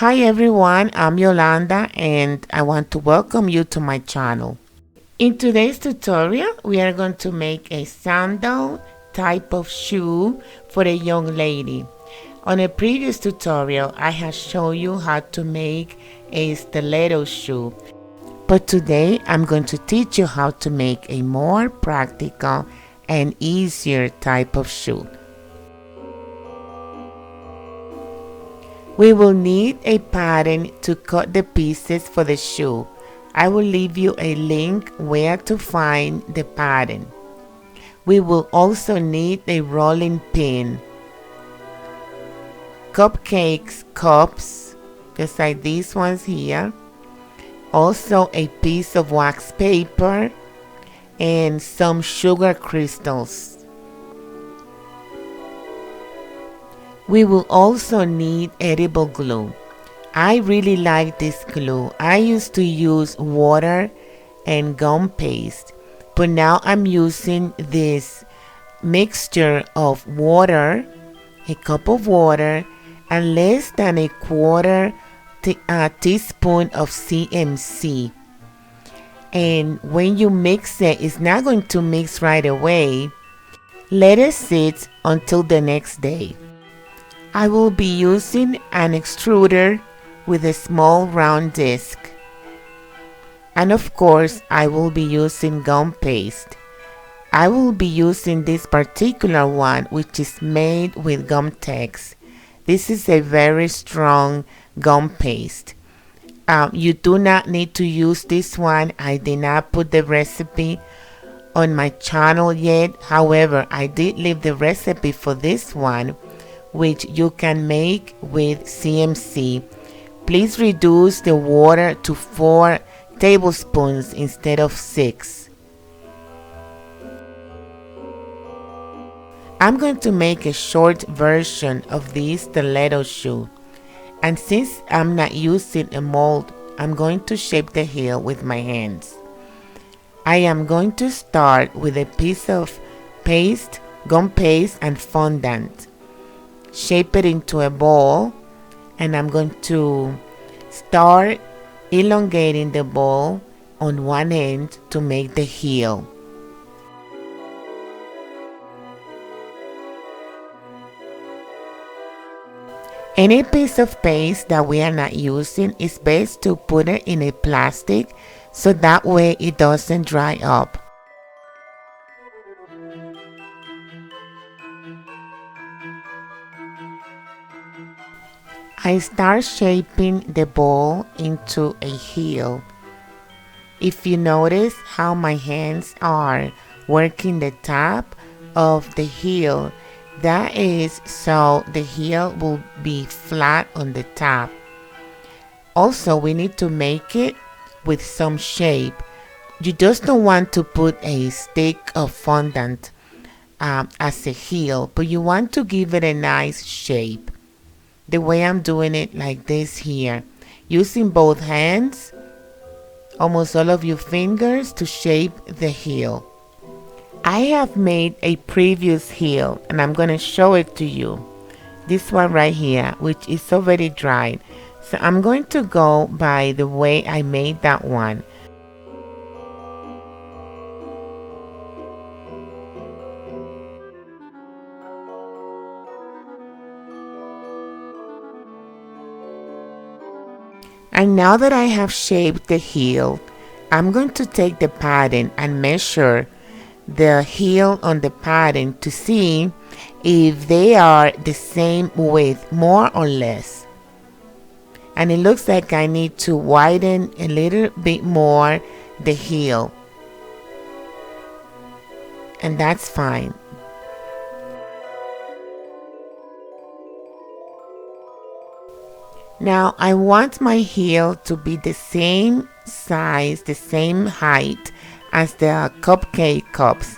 Hi everyone, I'm Yolanda and I want to welcome you to my channel. In today's tutorial, we are going to make a sandal type of shoe for a young lady. On a previous tutorial, I have shown you how to make a stiletto shoe. But today, I'm going to teach you how to make a more practical and easier type of shoe. We will need a pattern to cut the pieces for the shoe. I will leave you a link where to find the pattern. We will also need a rolling pin, cupcakes cups, just like these ones here, also a piece of wax paper, and some sugar crystals. We will also need edible glue. I really like this glue. I used to use water and gum paste, but now I'm using this mixture of water, a cup of water, and less than a quarter teaspoon of CMC. And when you mix it, it's not going to mix right away. Let it sit until the next day. I will be using an extruder with a small round disc. And of course, I will be using gum paste. I will be using this particular one, which is made with gum tex. This is a very strong gum paste. You do not need to use this one. I did not put the recipe on my channel yet. However, I did leave the recipe for this one, which you can make with CMC. Please reduce the water to 4 tablespoons instead of 6. I'm going to make a short version of this stiletto shoe, and since I'm not using a mold, I'm going to shape the heel with my hands. I am going to start with a piece of paste, gum paste, and fondant. Shape it into a ball, and I'm going to start elongating the ball on one end to make the heel. Any piece of paste that we are not using, is best to put it in a plastic so that way it doesn't dry up. I start shaping the ball into a heel. If you notice how my hands are working the top of the heel, that is so the heel will be flat on the top. Also, we need to make it with some shape. You just don't want to put a stick of fondant as a heel, but you want to give it a nice shape. The way I'm doing it like this here, using both hands, almost all of your fingers to shape the heel. I have made a previous heel and I'm going to show it to you. This one right here, which is already dried. So I'm going to go by the way I made that one. And now that I have shaped the heel, I'm going to take the pattern and measure the heel on the pattern to see if they are the same width, more or less. And it looks like I need to widen a little bit more the heel. And that's fine. Now I want my heel to be the same size, the same height as the cupcake cups.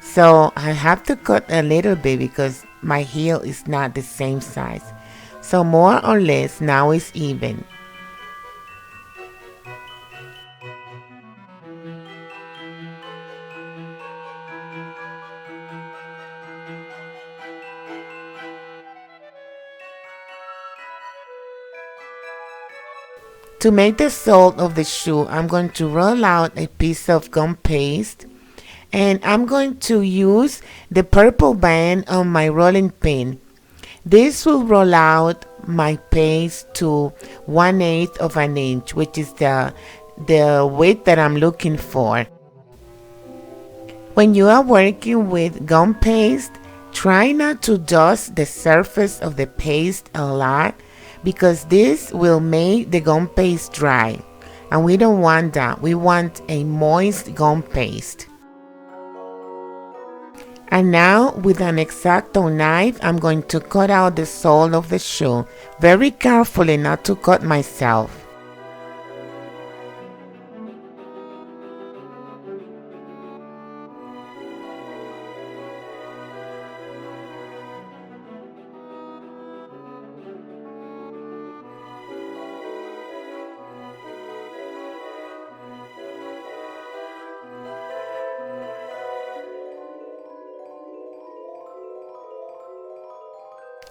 So I have to cut a little bit because my heel is not the same size. So more or less now it's even. To make the sole of the shoe, I'm going to roll out a piece of gum paste, and I'm going to use the purple band on my rolling pin. This will roll out my paste to 1/8 of an inch, which is the width that I'm looking for. When you are working with gum paste, try not to dust the surface of the paste a lot, because this will make the gum paste dry, and we don't want that. We want a moist gum paste. And now with an X-Acto knife, I'm going to cut out the sole of the shoe, very carefully not to cut myself.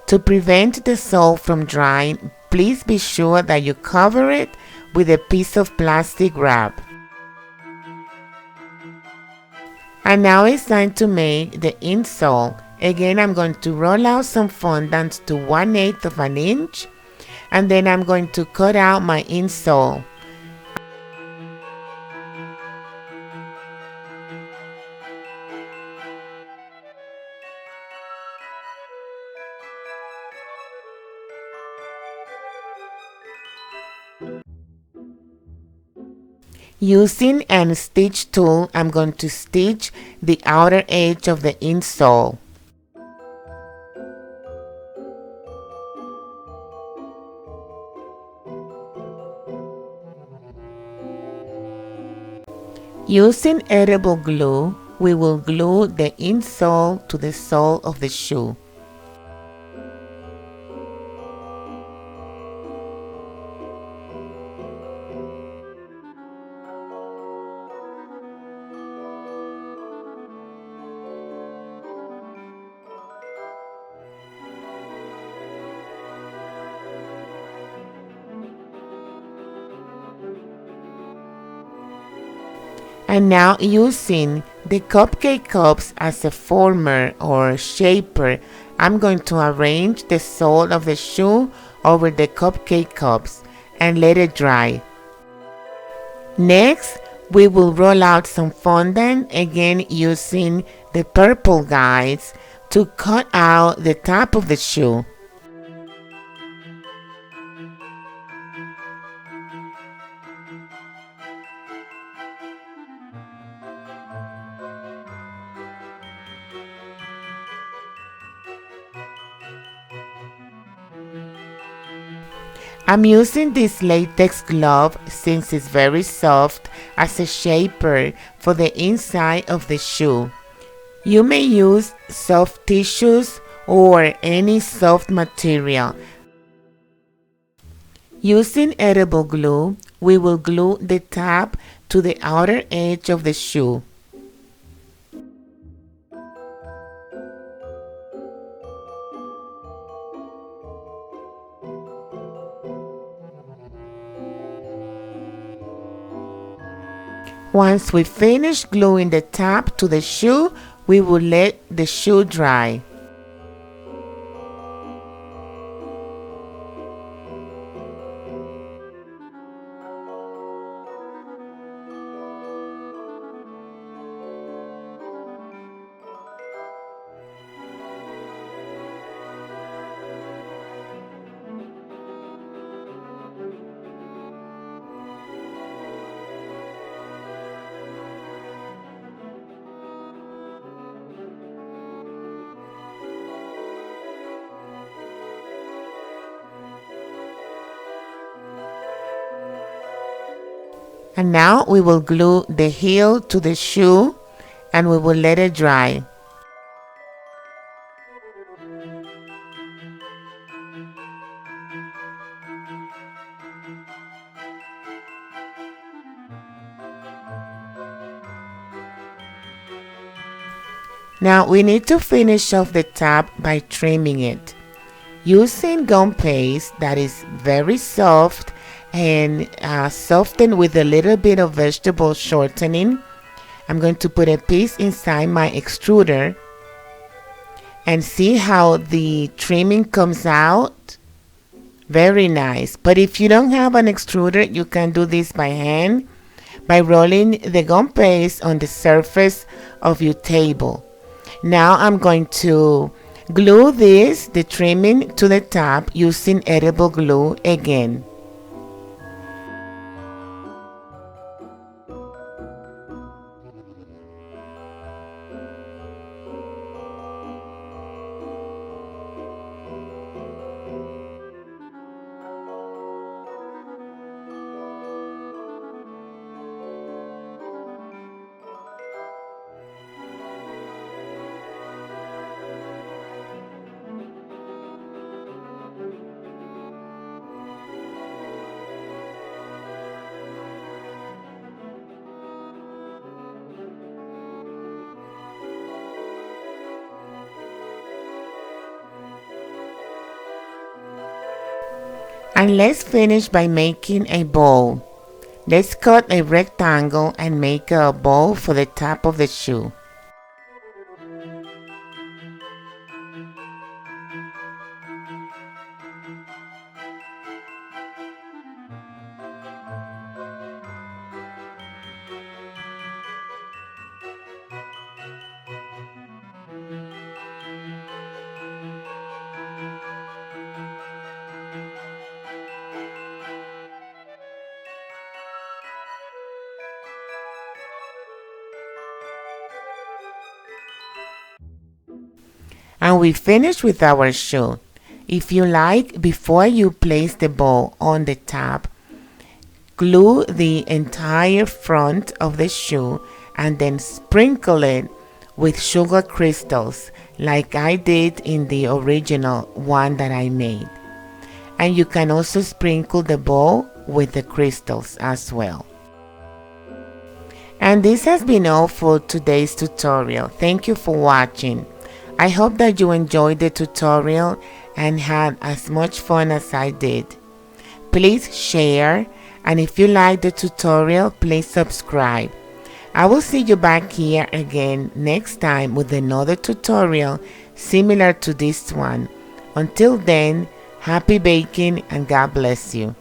To prevent the sole from drying, please be sure that you cover it with a piece of plastic wrap. And now it's time to make the insole. Again, I'm going to roll out some fondant to 1/8 of an inch, and then I'm going to cut out my insole. Using an stitch tool, I'm going to stitch the outer edge of the insole. Using edible glue, we will glue the insole to the sole of the shoe. And now, using the cupcake cups as a former or shaper, I'm going to arrange the sole of the shoe over the cupcake cups and let it dry. Next, we will roll out some fondant, again using the purple guides to cut out the top of the shoe. I'm using this latex glove since it's very soft as a shaper for the inside of the shoe. You may use soft tissues or any soft material. Using edible glue, we will glue the top to the outer edge of the shoe. Once we finish gluing the top to the shoe, we will let the shoe dry. And now we will glue the heel to the shoe and we will let it dry. Now we need to finish off the top by trimming it. Using gum paste that is very soft and soften with a little bit of vegetable shortening. I'm going to put a piece inside my extruder and see how the trimming comes out. Very nice. But if you don't have an extruder, you can do this by hand by rolling the gum paste on the surface of your table. Now I'm going to glue the trimming to the top using edible glue again. And let's finish by making a bowl. Let's cut a rectangle and make a bowl for the top of the shoe. And we finish with our shoe. If you like, before you place the bowl on the top, glue the entire front of the shoe and then sprinkle it with sugar crystals like I did in the original one that I made. And you can also sprinkle the bowl with the crystals as well. And this has been all for today's tutorial. Thank you for watching. I hope that you enjoyed the tutorial and had as much fun as I did. Please share, and if you like the tutorial, please subscribe. I will see you back here again next time with another tutorial similar to this one. Until then, happy baking and God bless you.